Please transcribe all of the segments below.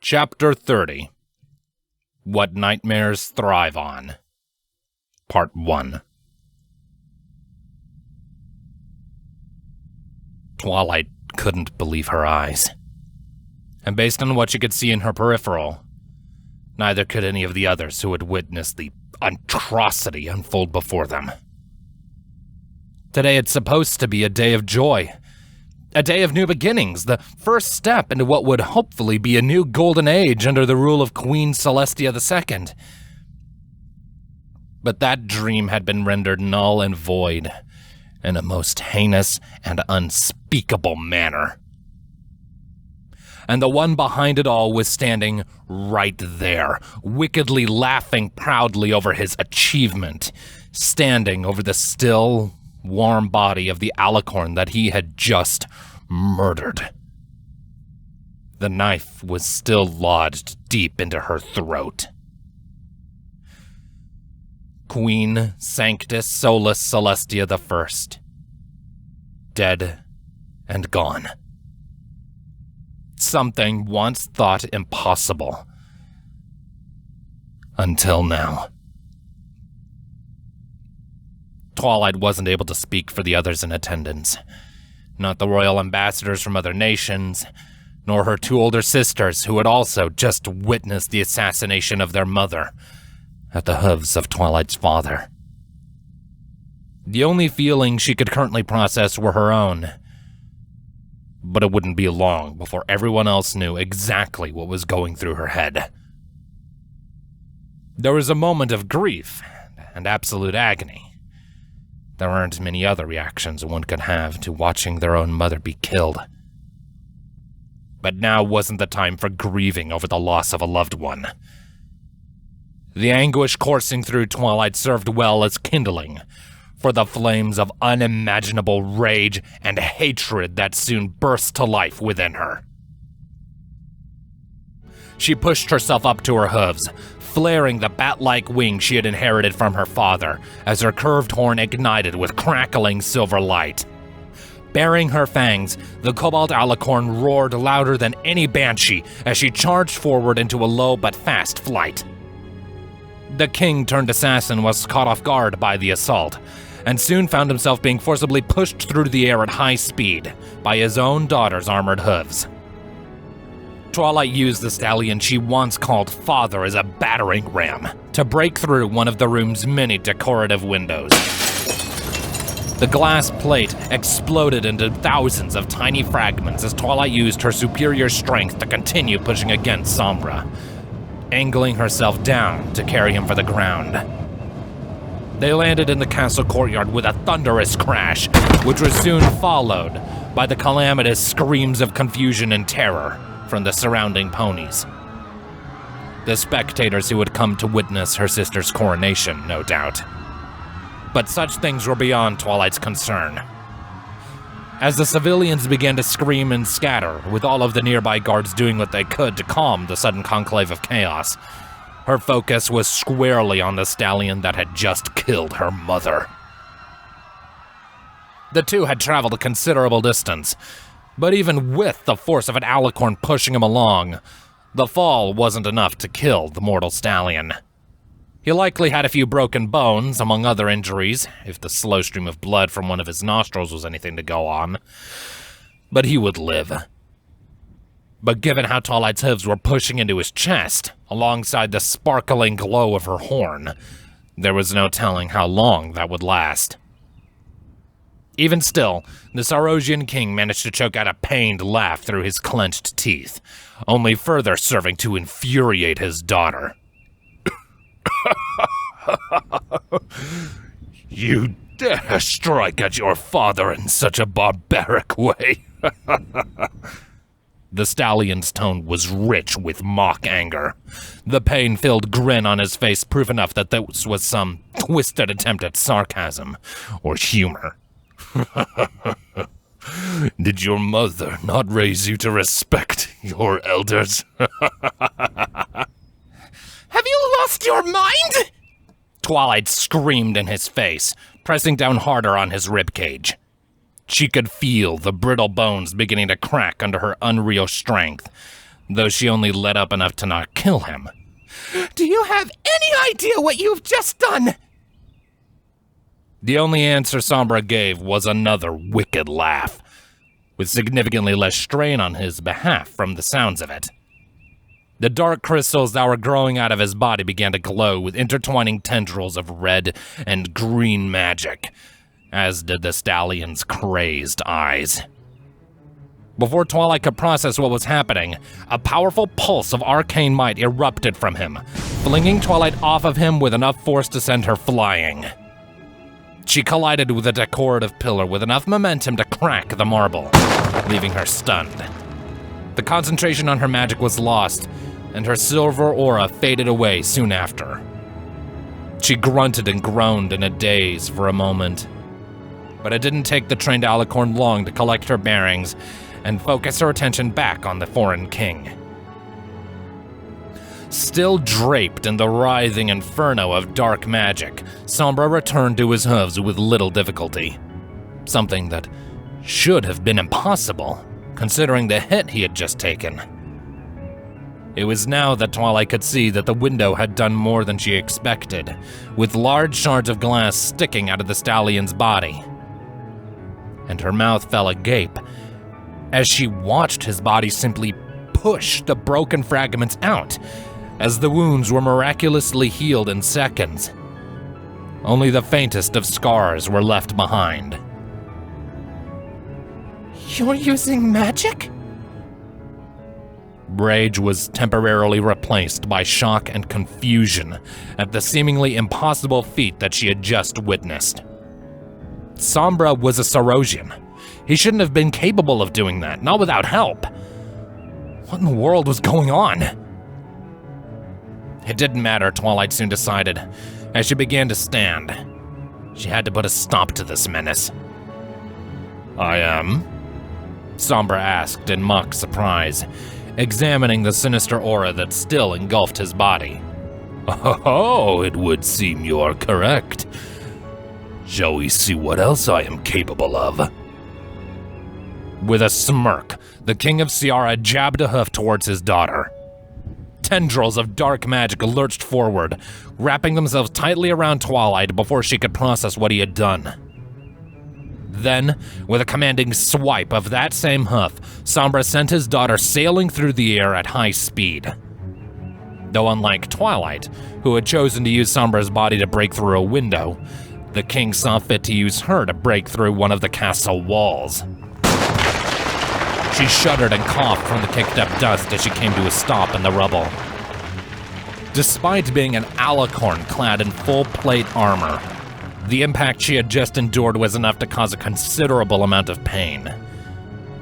Chapter 30. What Nightmares Thrive On. Part 1. Twilight couldn't believe her eyes. And based on what she could see in her peripheral, neither could any of the others who had witnessed the atrocity unfold before them. Today it's supposed to be a day of joy. A day of new beginnings, the first step into what would hopefully be a new golden age under the rule of Queen Celestia II. But that dream had been rendered null and void in a most heinous and unspeakable manner. And the one behind it all was standing right there, wickedly laughing proudly over his achievement, standing over the still, warm body of the alicorn that he had just murdered. The knife was still lodged deep into her throat. Queen Sanctus Solus Celestia I. Dead and gone. Something once thought impossible. Until now. Twilight wasn't able to speak for the others in attendance. Not the royal ambassadors from other nations, nor her two older sisters who had also just witnessed the assassination of their mother at the hooves of Twilight's father. The only feelings she could currently process were her own. But it wouldn't be long before everyone else knew exactly what was going through her head. There was a moment of grief and absolute agony. There aren't many other reactions one could have to watching their own mother be killed. But now wasn't the time for grieving over the loss of a loved one. The anguish coursing through Twilight served well as kindling for the flames of unimaginable rage and hatred that soon burst to life within her. She pushed herself up to her hooves, flaring the bat-like wings she had inherited from her father as her curved horn ignited with crackling silver light. Baring her fangs, the cobalt alicorn roared louder than any banshee as she charged forward into a low but fast flight. The king-turned-assassin was caught off guard by the assault, and soon found himself being forcibly pushed through the air at high speed by his own daughter's armored hooves. Twilight used the stallion she once called father as a battering ram to break through one of the room's many decorative windows. The glass plate exploded into thousands of tiny fragments as Twilight used her superior strength to continue pushing against Sombra, angling herself down to carry him for the ground. They landed in the castle courtyard with a thunderous crash, which was soon followed by the calamitous screams of confusion and terror from the surrounding ponies. The spectators who had come to witness her sister's coronation, no doubt. But such things were beyond Twilight's concern. As the civilians began to scream and scatter, with all of the nearby guards doing what they could to calm the sudden conclave of chaos, her focus was squarely on the stallion that had just killed her mother. The two had traveled a considerable distance, but even with the force of an alicorn pushing him along, the fall wasn't enough to kill the mortal stallion. He likely had a few broken bones, among other injuries, if the slow stream of blood from one of his nostrils was anything to go on. But he would live. But given how Twilight's hooves were pushing into his chest, alongside the sparkling glow of her horn, there was no telling how long that would last. Even still, the Sarosian king managed to choke out a pained laugh through his clenched teeth, only further serving to infuriate his daughter. You dare strike at your father in such a barbaric way? The stallion's tone was rich with mock anger, the pain-filled grin on his face proof enough that this was some twisted attempt at sarcasm or humor. Did your mother not raise you to respect your elders? Have you lost your mind? Twilight screamed in his face, pressing down harder on his ribcage. She could feel the brittle bones beginning to crack under her unreal strength, though she only let up enough to not kill him. Do you have any idea what you've just done? The only answer Sombra gave was another wicked laugh, with significantly less strain on his behalf from the sounds of it. The dark crystals that were growing out of his body began to glow with intertwining tendrils of red and green magic, as did the stallion's crazed eyes. Before Twilight could process what was happening, a powerful pulse of arcane might erupted from him, flinging Twilight off of him with enough force to send her flying. She collided with a decorative pillar with enough momentum to crack the marble, leaving her stunned. The concentration on her magic was lost, and her silver aura faded away soon after. She grunted and groaned in a daze for a moment, but it didn't take the trained alicorn long to collect her bearings and focus her attention back on the foreign king. Still draped in the writhing inferno of dark magic, Sombra returned to his hooves with little difficulty. Something that should have been impossible, considering the hit he had just taken. It was now that Twilight could see that the window had done more than she expected, with large shards of glass sticking out of the stallion's body. And her mouth fell agape as she watched his body simply push the broken fragments out, as the wounds were miraculously healed in seconds. Only the faintest of scars were left behind. You're using magic? Rage was temporarily replaced by shock and confusion at the seemingly impossible feat that she had just witnessed. Sombra was a Sarosian. He shouldn't have been capable of doing that, not without help. What in the world was going on? It didn't matter, Twilight soon decided, as she began to stand. She had to put a stop to this menace. I am? Sombra asked in mock surprise, examining the sinister aura that still engulfed his body. Oh, it would seem you are correct. Shall we see what else I am capable of? With a smirk, the King of Ciara jabbed a hoof towards his daughter. Tendrils of dark magic lurched forward, wrapping themselves tightly around Twilight before she could process what he had done. Then, with a commanding swipe of that same hoof, Sombra sent his daughter sailing through the air at high speed. Though unlike Twilight, who had chosen to use Sombra's body to break through a window, the king saw fit to use her to break through one of the castle walls. She shuddered and coughed from the kicked-up dust as she came to a stop in the rubble. Despite being an alicorn clad in full-plate armor, the impact she had just endured was enough to cause a considerable amount of pain,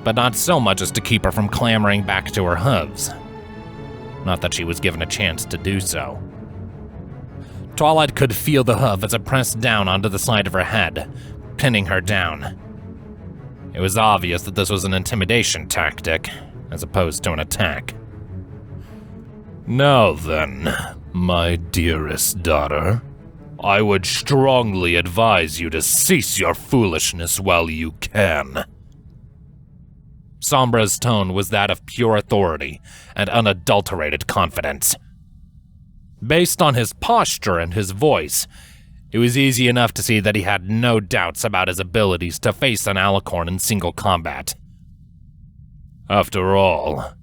but not so much as to keep her from clambering back to her hooves. Not that she was given a chance to do so. Twilight could feel the hoof as it pressed down onto the side of her head, pinning her down. It was obvious that this was an intimidation tactic, as opposed to an attack. Now then, my dearest daughter, I would strongly advise you to cease your foolishness while you can. Sombra's tone was that of pure authority and unadulterated confidence. Based on his posture and his voice, it was easy enough to see that he had no doubts about his abilities to face an alicorn in single combat. After all,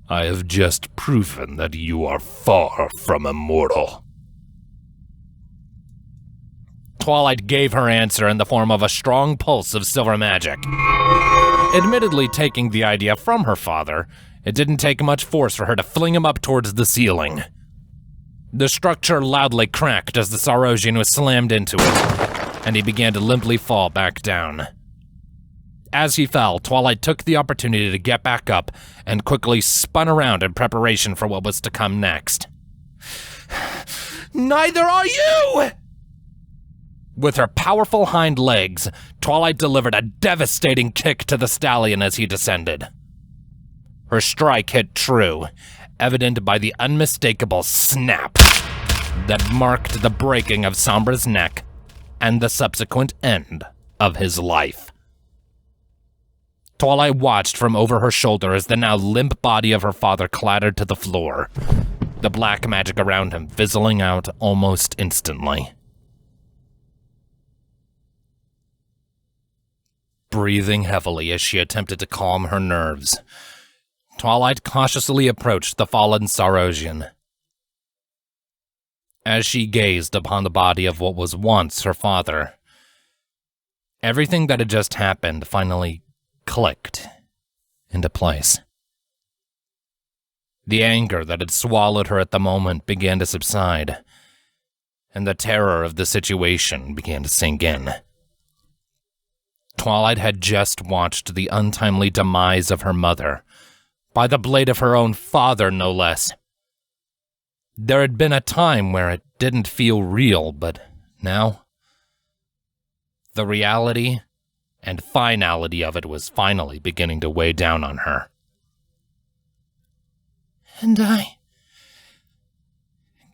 I have just proven that you are far from immortal. Twilight gave her answer in the form of a strong pulse of silver magic. Admittedly taking the idea from her father, it didn't take much force for her to fling him up towards the ceiling. The structure loudly cracked as the Sarosian was slammed into it, and he began to limply fall back down. As he fell, Twilight took the opportunity to get back up and quickly spun around in preparation for what was to come next. Neither are you! With her powerful hind legs, Twilight delivered a devastating kick to the stallion as he descended. Her strike hit true, evident by the unmistakable snap that marked the breaking of Sombra's neck and the subsequent end of his life. Twilight watched from over her shoulder as the now limp body of her father clattered to the floor, the black magic around him fizzling out almost instantly. Breathing heavily as she attempted to calm her nerves, Twilight cautiously approached the fallen Sarosian. As she gazed upon the body of what was once her father, everything that had just happened finally clicked into place. The anger that had swallowed her at the moment began to subside, and the terror of the situation began to sink in. Twilight had just watched the untimely demise of her mother, by the blade of her own father, no less. There had been a time where it didn't feel real, but now, the reality and finality of it was finally beginning to weigh down on her. And I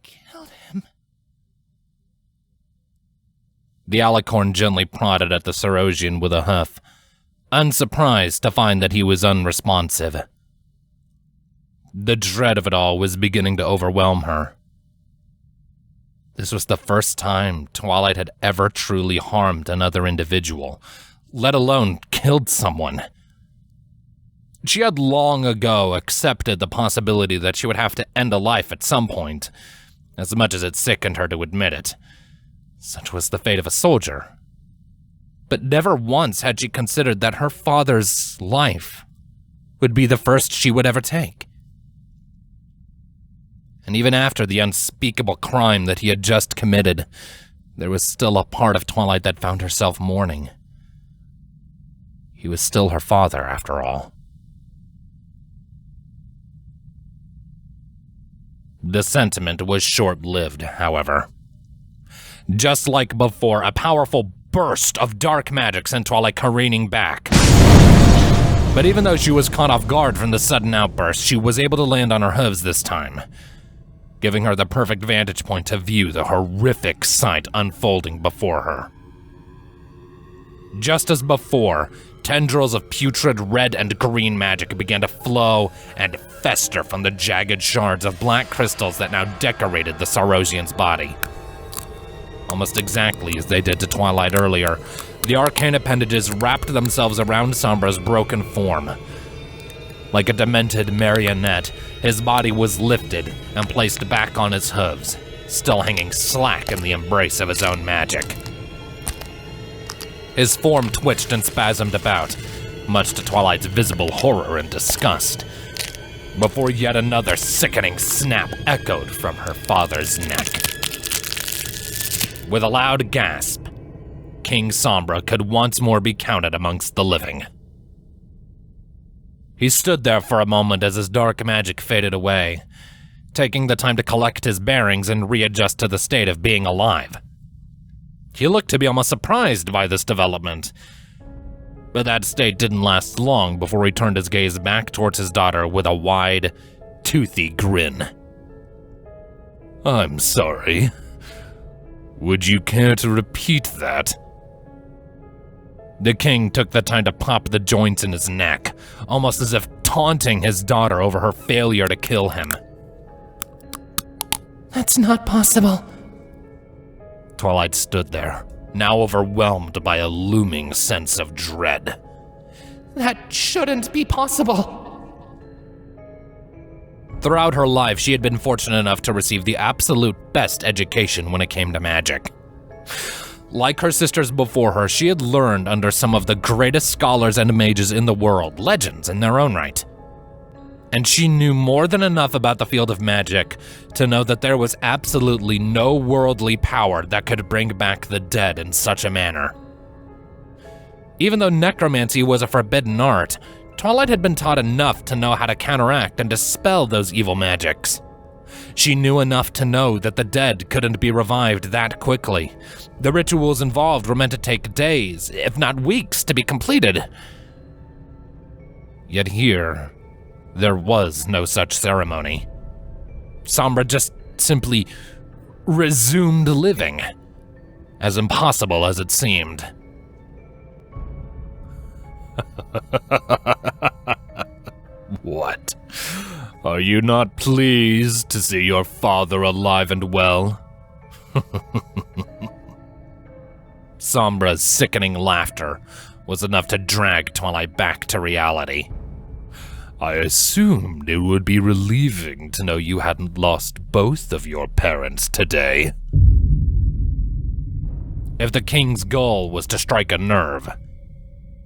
killed him. The alicorn gently prodded at the Sarosian with a hoof, unsurprised to find that he was unresponsive. The dread of it all was beginning to overwhelm her. This was the first time Twilight had ever truly harmed another individual, let alone killed someone. She had long ago accepted the possibility that she would have to end a life at some point, as much as it sickened her to admit it. Such was the fate of a soldier. But never once had she considered that her father's life would be the first she would ever take. And even after the unspeakable crime that he had just committed, there was still a part of Twilight that found herself mourning. He was still her father, after all. The sentiment was short-lived, however. Just like before, a powerful burst of dark magic sent Twilight careening back. But even though she was caught off guard from the sudden outburst, she was able to land on her hooves this time, giving her the perfect vantage point to view the horrific sight unfolding before her. Just as before, tendrils of putrid red and green magic began to flow and fester from the jagged shards of black crystals that now decorated the Sarosian's body. Almost exactly as they did to Twilight earlier, the arcane appendages wrapped themselves around Sombra's broken form. Like a demented marionette, his body was lifted and placed back on his hooves, still hanging slack in the embrace of his own magic. His form twitched and spasmed about, much to Twilight's visible horror and disgust, before yet another sickening snap echoed from her father's neck. With a loud gasp, King Sombra could once more be counted amongst the living. He stood there for a moment as his dark magic faded away, taking the time to collect his bearings and readjust to the state of being alive. He looked to be almost surprised by this development, but that state didn't last long before he turned his gaze back towards his daughter with a wide, toothy grin. "I'm sorry. Would you care to repeat that?" The king took the time to pop the joints in his neck, almost as if taunting his daughter over her failure to kill him. That's not possible. Twilight stood there, now overwhelmed by a looming sense of dread. That shouldn't be possible. Throughout her life, she had been fortunate enough to receive the absolute best education when it came to magic. Like her sisters before her, she had learned under some of the greatest scholars and mages in the world, legends in their own right. And she knew more than enough about the field of magic to know that there was absolutely no worldly power that could bring back the dead in such a manner. Even though necromancy was a forbidden art, Twilight had been taught enough to know how to counteract and dispel those evil magics. She knew enough to know that the dead couldn't be revived that quickly. The rituals involved were meant to take days, if not weeks, to be completed. Yet here, there was no such ceremony. Sombra just simply resumed living, as impossible as it seemed. What? Are you not pleased to see your father alive and well? Sombra's sickening laughter was enough to drag Twilight back to reality. I assumed it would be relieving to know you hadn't lost both of your parents today. If the king's goal was to strike a nerve,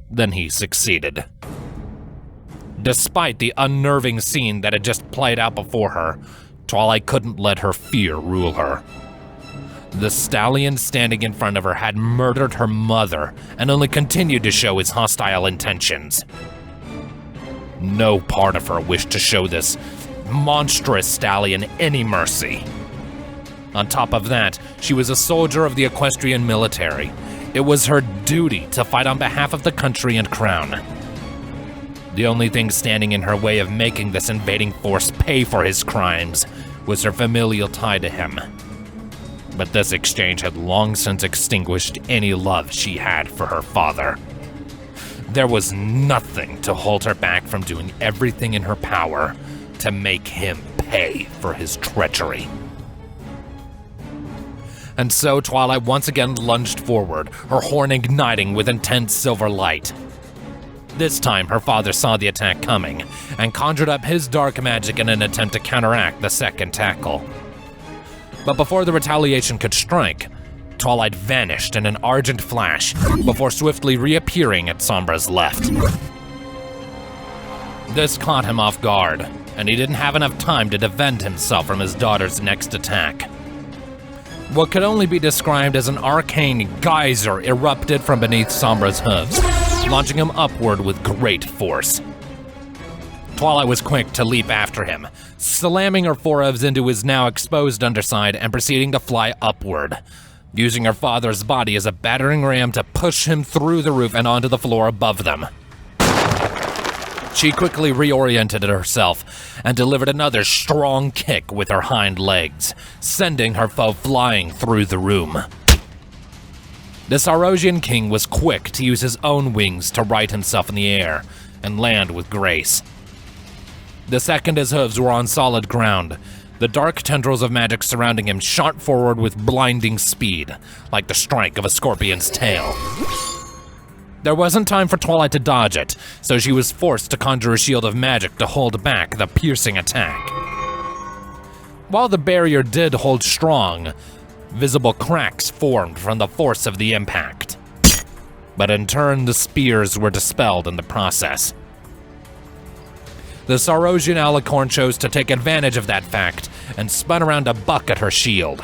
then he succeeded. Despite the unnerving scene that had just played out before her, Twilight couldn't let her fear rule her. The stallion standing in front of her had murdered her mother and only continued to show his hostile intentions. No part of her wished to show this monstrous stallion any mercy. On top of that, she was a soldier of the equestrian military. It was her duty to fight on behalf of the country and crown. The only thing standing in her way of making this invading force pay for his crimes was her familial tie to him. But this exchange had long since extinguished any love she had for her father. There was nothing to hold her back from doing everything in her power to make him pay for his treachery. And so Twilight once again lunged forward, her horn igniting with intense silver light. This time, her father saw the attack coming and conjured up his dark magic in an attempt to counteract the second tackle. But before the retaliation could strike, Twilight vanished in an argent flash before swiftly reappearing at Sombra's left. This caught him off guard, and he didn't have enough time to defend himself from his daughter's next attack. What could only be described as an arcane geyser erupted from beneath Sombra's hooves, launching him upward with great force. Twilight was quick to leap after him, slamming her forehooves into his now exposed underside and proceeding to fly upward, using her father's body as a battering ram to push him through the roof and onto the floor above them. She quickly reoriented herself and delivered another strong kick with her hind legs, sending her foe flying through the room. The Saurosian king was quick to use his own wings to right himself in the air and land with grace. The second his hooves were on solid ground, the dark tendrils of magic surrounding him shot forward with blinding speed, like the strike of a scorpion's tail. There wasn't time for Twilight to dodge it, so she was forced to conjure a shield of magic to hold back the piercing attack. While the barrier did hold strong, visible cracks formed from the force of the impact. But in turn, the spears were dispelled in the process. The Saurosian alicorn chose to take advantage of that fact and spun around to bucket her shield.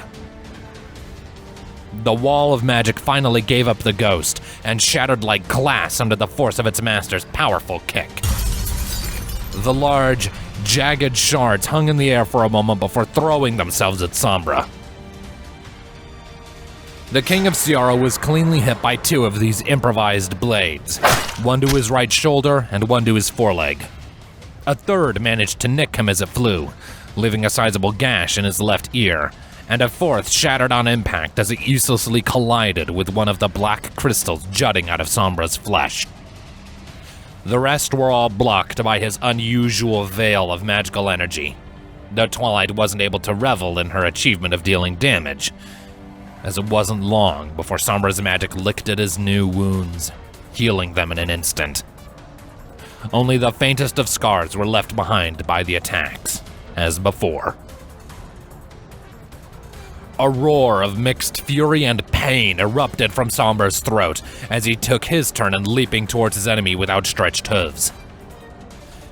The wall of magic finally gave up the ghost and shattered like glass under the force of its master's powerful kick. The large, jagged shards hung in the air for a moment before throwing themselves at Sombra. The King of Ciara was cleanly hit by two of these improvised blades, one to his right shoulder and one to his foreleg. A third managed to nick him as it flew, leaving a sizable gash in his left ear, and a fourth shattered on impact as it uselessly collided with one of the black crystals jutting out of Sombra's flesh. The rest were all blocked by his unusual veil of magical energy, though Twilight wasn't able to revel in her achievement of dealing damage, as it wasn't long before Sombra's magic licked at his new wounds, healing them in an instant. Only the faintest of scars were left behind by the attacks, as before. A roar of mixed fury and pain erupted from Sombra's throat as he took his turn in leaping towards his enemy with outstretched hooves.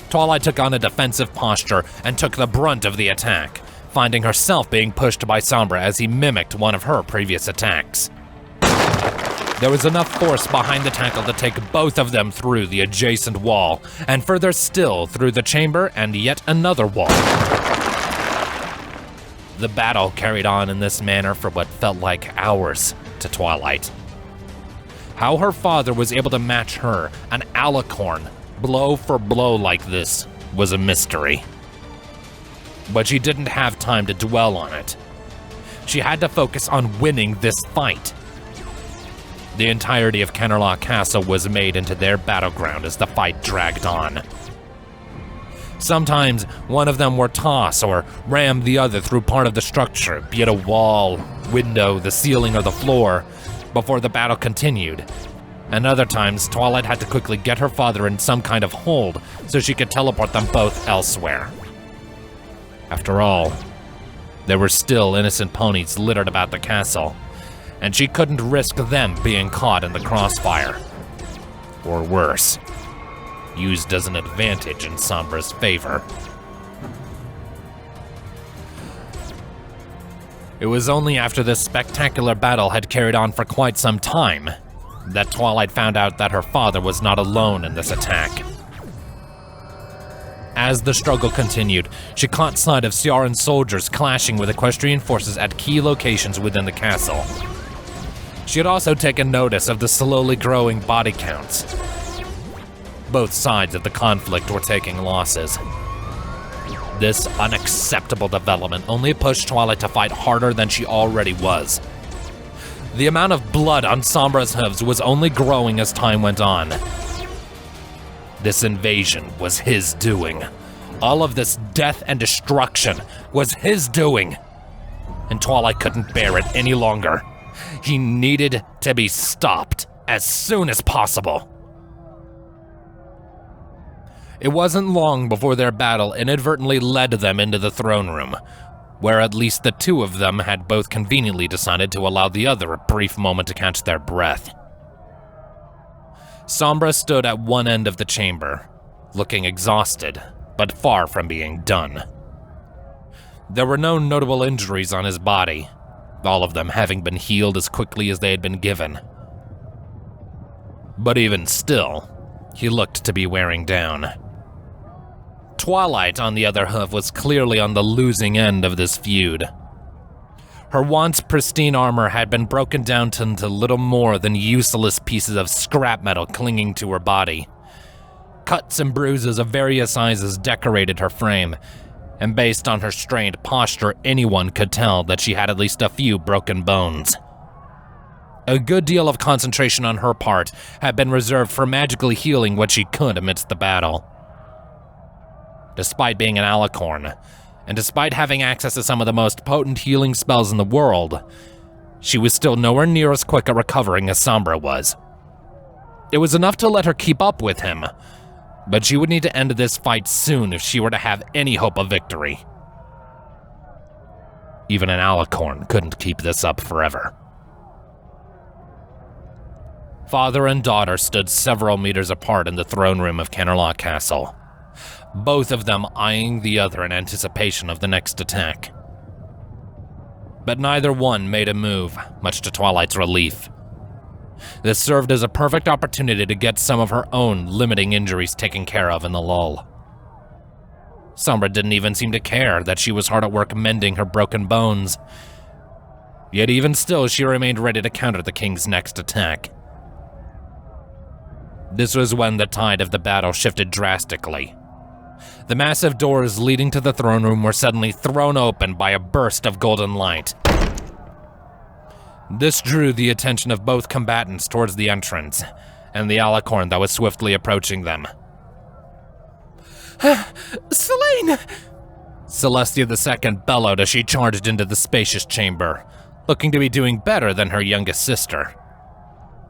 Twilight took on a defensive posture and took the brunt of the attack, finding herself being pushed by Sombra as he mimicked one of her previous attacks. There was enough force behind the tackle to take both of them through the adjacent wall, and further still through the chamber and yet another wall. The battle carried on in this manner for what felt like hours to Twilight. How her father was able to match her, an alicorn, blow for blow like this was a mystery. But she didn't have time to dwell on it. She had to focus on winning this fight. The entirety of Canterlot Castle was made into their battleground as the fight dragged on. Sometimes one of them would toss or ram the other through part of the structure, be it a wall, window, the ceiling, or the floor, before the battle continued. And other times, Twilight had to quickly get her father in some kind of hold so she could teleport them both elsewhere. After all, there were still innocent ponies littered about the castle, and she couldn't risk them being caught in the crossfire. Or worse, used as an advantage in Sombra's favor. It was only after this spectacular battle had carried on for quite some time that Twilight found out that her father was not alone in this attack. As the struggle continued, she caught sight of Ciaran soldiers clashing with equestrian forces at key locations within the castle. She had also taken notice of the slowly growing body counts. Both sides of the conflict were taking losses. This unacceptable development only pushed Twilight to fight harder than she already was. The amount of blood on Sombra's hooves was only growing as time went on. This invasion was his doing. All of this death and destruction was his doing. And Twilight couldn't bear it any longer. He needed to be stopped as soon as possible. It wasn't long before their battle inadvertently led them into the throne room, where at least the two of them had both conveniently decided to allow the other a brief moment to catch their breath. Sombra stood at one end of the chamber, looking exhausted, but far from being done. There were no notable injuries on his body, all of them having been healed as quickly as they had been given. But even still, he looked to be wearing down. Twilight, on the other hoof, was clearly on the losing end of this feud. Her once pristine armor had been broken down into little more than useless pieces of scrap metal clinging to her body. Cuts and bruises of various sizes decorated her frame, and based on her strained posture, anyone could tell that she had at least a few broken bones. A good deal of concentration on her part had been reserved for magically healing what she could amidst the battle. Despite being an alicorn, and despite having access to some of the most potent healing spells in the world, she was still nowhere near as quick at recovering as Sombra was. It was enough to let her keep up with him, but she would need to end this fight soon if she were to have any hope of victory. Even an alicorn couldn't keep this up forever. Father and daughter stood several meters apart in the throne room of Canterlot Castle, both of them eyeing the other in anticipation of the next attack. But neither one made a move, much to Twilight's relief. This served as a perfect opportunity to get some of her own limiting injuries taken care of in the lull. Sombra didn't even seem to care that she was hard at work mending her broken bones. Yet even still, she remained ready to counter the king's next attack. This was when the tide of the battle shifted drastically. The massive doors leading to the throne room were suddenly thrown open by a burst of golden light. This drew the attention of both combatants towards the entrance, and the alicorn that was swiftly approaching them. Selene! Celestia II bellowed as she charged into the spacious chamber, looking to be doing better than her youngest sister.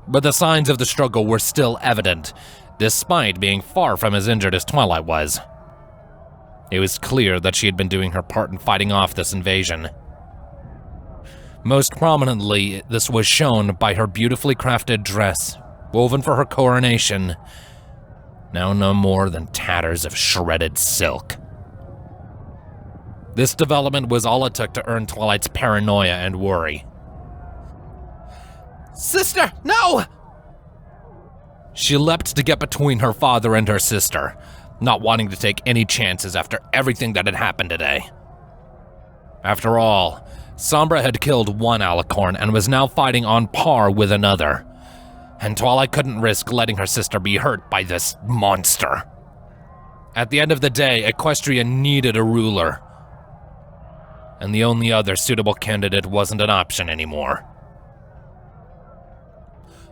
But the signs of the struggle were still evident, despite being far from as injured as Twilight was. It was clear that she had been doing her part in fighting off this invasion. Most prominently, this was shown by her beautifully crafted dress, woven for her coronation, now no more than tatters of shredded silk. This development was all it took to earn Twilight's paranoia and worry. Sister, no! She leapt to get between her father and her sister, not wanting to take any chances after everything that had happened today. After all, Sombra had killed one alicorn and was now fighting on par with another, and Twilight couldn't risk letting her sister be hurt by this monster. At the end of the day, Equestria needed a ruler, and the only other suitable candidate wasn't an option anymore.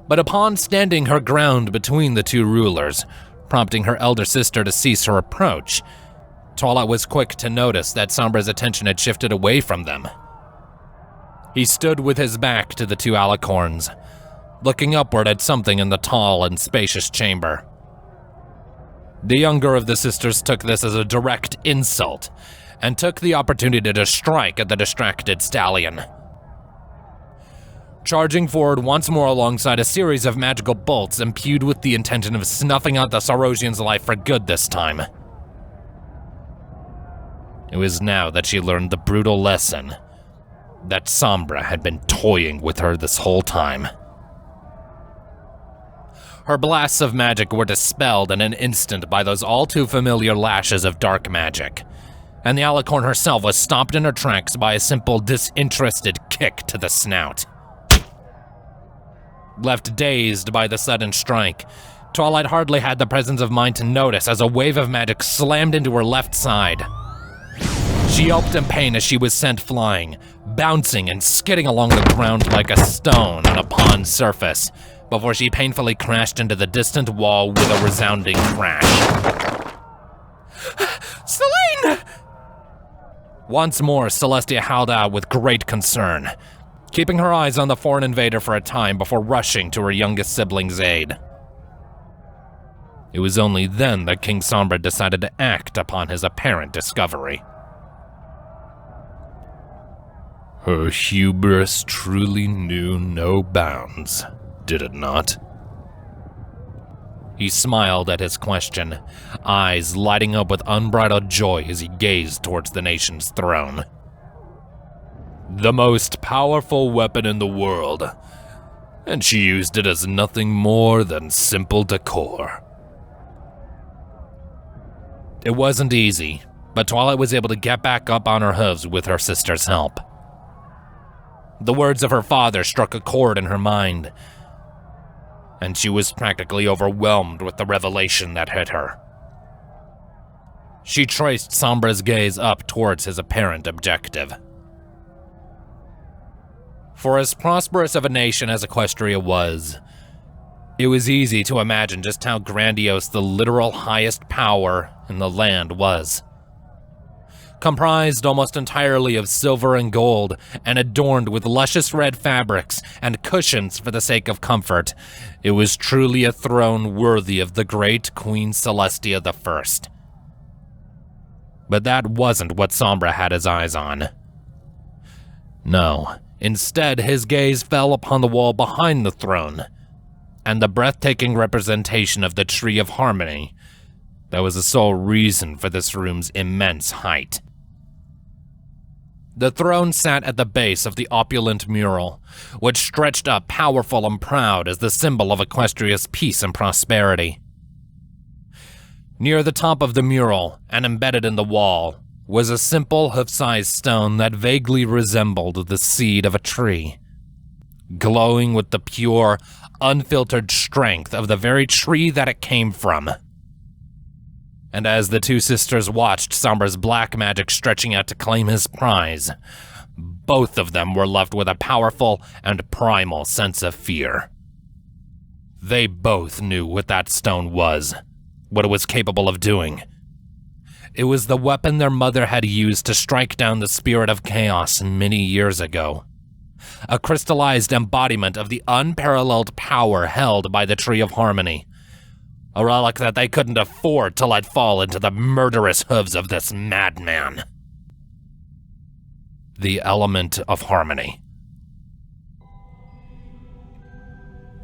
But upon standing her ground between the two rulers, prompting her elder sister to cease her approach, Twilight was quick to notice that Sombra's attention had shifted away from them. He stood with his back to the two alicorns, looking upward at something in the tall and spacious chamber. The younger of the sisters took this as a direct insult, and took the opportunity to strike at the distracted stallion. Charging forward once more alongside a series of magical bolts imbued with the intention of snuffing out the Saurosian's life for good this time. It was now that she learned the brutal lesson that Sombra had been toying with her this whole time. Her blasts of magic were dispelled in an instant by those all too familiar lashes of dark magic, and the alicorn herself was stopped in her tracks by a simple, disinterested kick to the snout. Left dazed by the sudden strike, Twilight hardly had the presence of mind to notice as a wave of magic slammed into her left side. She yelped in pain as she was sent flying, bouncing and skidding along the ground like a stone on a pond's surface, before she painfully crashed into the distant wall with a resounding crash. Selene! Once more, Celestia howled out with great concern, keeping her eyes on the foreign invader for a time before rushing to her youngest sibling's aid. It was only then that King Sombra decided to act upon his apparent discovery. Her hubris truly knew no bounds, did it not? He smiled at his question, eyes lighting up with unbridled joy as he gazed towards the nation's throne. The most powerful weapon in the world, and she used it as nothing more than simple decor. It wasn't easy, but Twilight was able to get back up on her hooves with her sister's help. The words of her father struck a chord in her mind, and she was practically overwhelmed with the revelation that hit her. She traced Sombra's gaze up towards his apparent objective. For as prosperous of a nation as Equestria was, it was easy to imagine just how grandiose the literal highest power in the land was. Comprised almost entirely of silver and gold, and adorned with luscious red fabrics and cushions for the sake of comfort, it was truly a throne worthy of the great Queen Celestia I. But that wasn't what Sombra had his eyes on. No, instead his gaze fell upon the wall behind the throne, and the breathtaking representation of the Tree of Harmony that was the sole reason for this room's immense height. The throne sat at the base of the opulent mural, which stretched up powerful and proud as the symbol of Equestria's peace and prosperity. Near the top of the mural, and embedded in the wall, was a simple hoof-sized stone that vaguely resembled the seed of a tree, glowing with the pure, unfiltered strength of the very tree that it came from. And as the two sisters watched Sombra's black magic stretching out to claim his prize, both of them were left with a powerful and primal sense of fear. They both knew what that stone was, what it was capable of doing. It was the weapon their mother had used to strike down the spirit of chaos many years ago. A crystallized embodiment of the unparalleled power held by the Tree of Harmony. A relic that they couldn't afford to let fall into the murderous hooves of this madman. The element of harmony.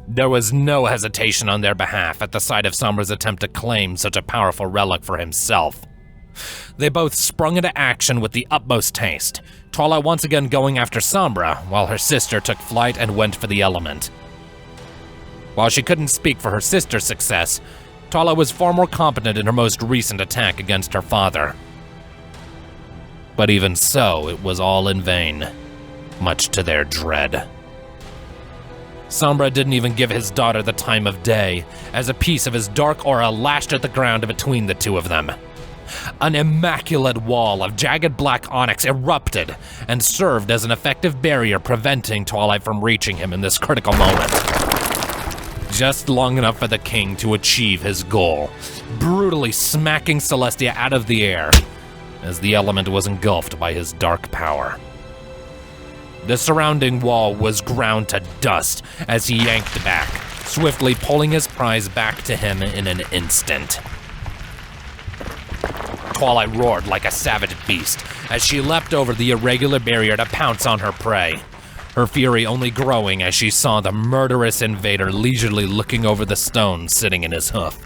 There was no hesitation on their behalf at the sight of Sombra's attempt to claim such a powerful relic for himself. They both sprung into action with the utmost haste, Twilight once again going after Sombra, while her sister took flight and went for the element. While she couldn't speak for her sister's success, Twilight was far more competent in her most recent attack against her father. But even so, it was all in vain, much to their dread. Sombra didn't even give his daughter the time of day, as a piece of his dark aura lashed at the ground between the two of them. An immaculate wall of jagged black onyx erupted and served as an effective barrier preventing Twilight from reaching him in this critical moment. just long enough for the king to achieve his goal, brutally smacking Celestia out of the air as the element was engulfed by his dark power. The surrounding wall was ground to dust as he yanked back, swiftly pulling his prize back to him in an instant. Twilight roared like a savage beast as she leapt over the irregular barrier to pounce on her prey, her fury only growing as she saw the murderous invader leisurely looking over the stone sitting in his hoof.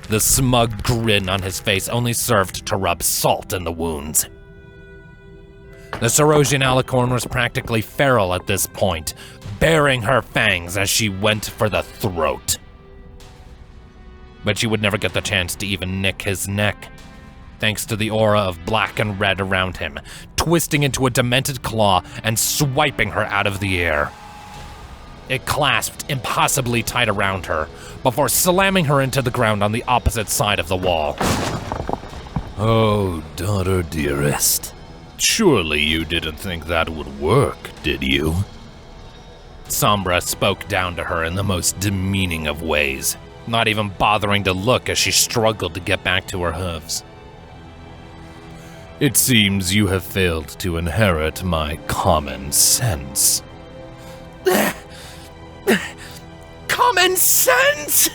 The smug grin on his face only served to rub salt in the wounds. The Sarosian alicorn was practically feral at this point, baring her fangs as she went for the throat. But she would never get the chance to even nick his neck, thanks to the aura of black and red around him, twisting into a demented claw and swiping her out of the air. It clasped impossibly tight around her, before slamming her into the ground on the opposite side of the wall. Oh, daughter dearest. Surely you didn't think that would work, did you? Sombra spoke down to her in the most demeaning of ways, not even bothering to look as she struggled to get back to her hooves. It seems you have failed to inherit my common sense. Common sense?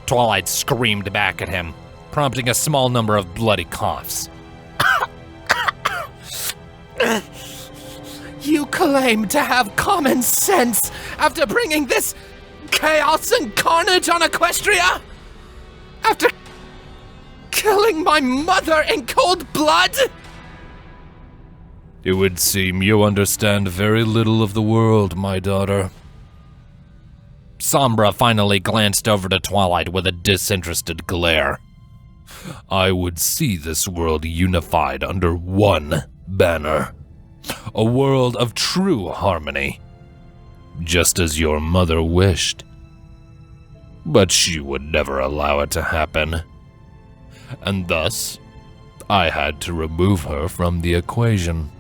Twilight screamed back at him, prompting a small number of bloody coughs. You claim to have common sense after bringing this chaos and carnage on Equestria? After killing my mother in cold blood? It would seem you understand very little of the world, my daughter. Sombra finally glanced over to Twilight with a disinterested glare. I would see this world unified under one banner. A world of true harmony, just as your mother wished. But she would never allow it to happen. And thus, I had to remove her from the equation.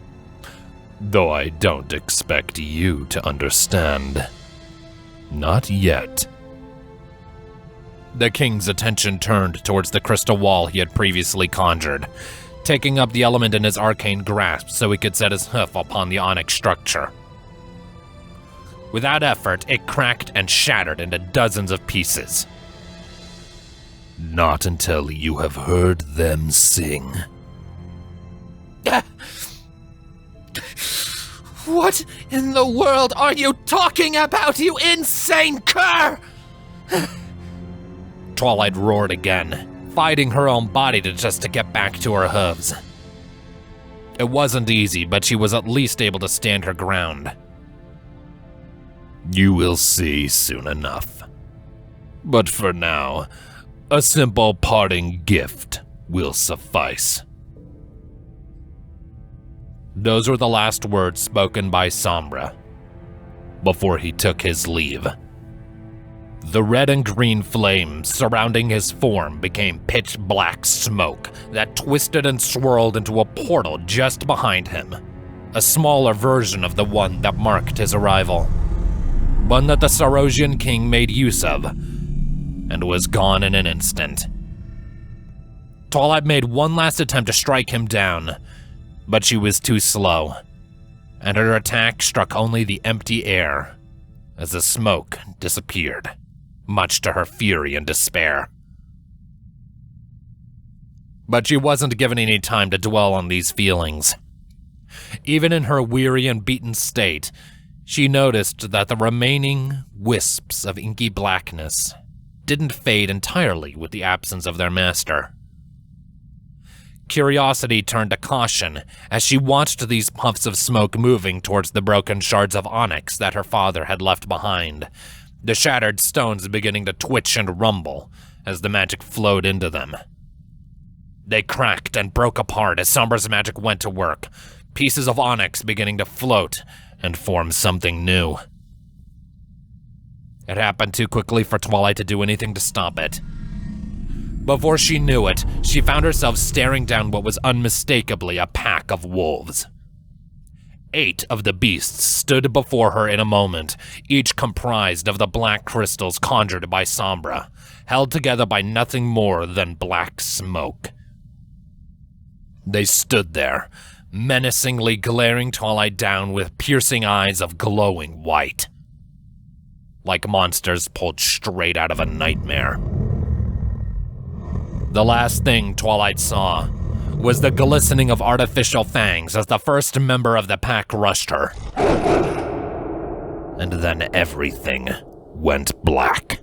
Though I don't expect you to understand. Not yet. The king's attention turned towards the crystal wall he had previously conjured, taking up the element in his arcane grasp so he could set his hoof upon the onyx structure. Without effort, it cracked and shattered into dozens of pieces. Not until you have heard them sing. What in the world are you talking about, you insane cur? Twilight roared again, fighting her own body to get back to her hooves. It wasn't easy, but she was at least able to stand her ground. You will see soon enough. But for now, a simple parting gift will suffice. Those were the last words spoken by Sombra before he took his leave. The red and green flames surrounding his form became pitch black smoke that twisted and swirled into a portal just behind him, a smaller version of the one that marked his arrival, one that the Sarosian king made use of, and was gone in an instant. Twilight made one last attempt to strike him down, but she was too slow, and her attack struck only the empty air as the smoke disappeared, much to her fury and despair. But she wasn't given any time to dwell on these feelings. Even in her weary and beaten state, she noticed that the remaining wisps of inky blackness didn't fade entirely with the absence of their master. Curiosity turned to caution as she watched these puffs of smoke moving towards the broken shards of onyx that her father had left behind, the shattered stones beginning to twitch and rumble as the magic flowed into them. They cracked and broke apart as Sombra's magic went to work, pieces of onyx beginning to float and form something new. It happened too quickly for Twilight to do anything to stop it. Before she knew it, she found herself staring down what was unmistakably a pack of wolves. 8 of the beasts stood before her in a moment, each comprised of the black crystals conjured by Sombra, held together by nothing more than black smoke. They stood there, menacingly glaring Twilight down with piercing eyes of glowing white, like monsters pulled straight out of a nightmare. The last thing Twilight saw was the glistening of artificial fangs as the first member of the pack rushed her. And then everything went black.